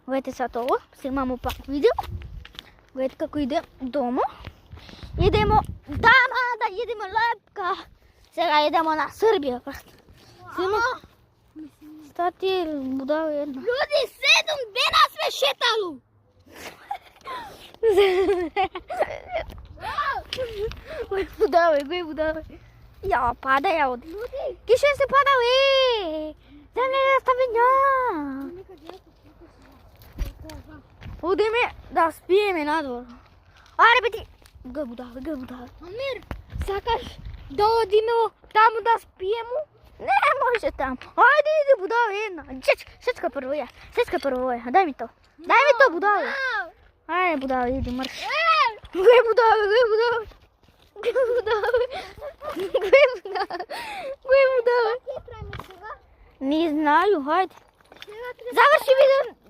Gledajte sad ovo, snimamo pak video. Gledajte kako ide doma. Idemo, da idemo lepka. Сега idemo na Srbiju. Snima. Šta ti budalo jedna? Ljudi, 7 dana sve šetalo. Goj budale. Ja, pada ja ovdje. Kiše se padale. Zemlje je stavinja. Ovdje me da spijeme na dvoru. Ajde biti. Goj budale. Amir, Sakaš da odimo tamo da spijemo? Ne može tamo. Ajde ide budale jedna. Šečka prvo je. Daj mi to. Budale. Ajde budale, idi marš. Goj budale. Не знаю, hajde. Završi video.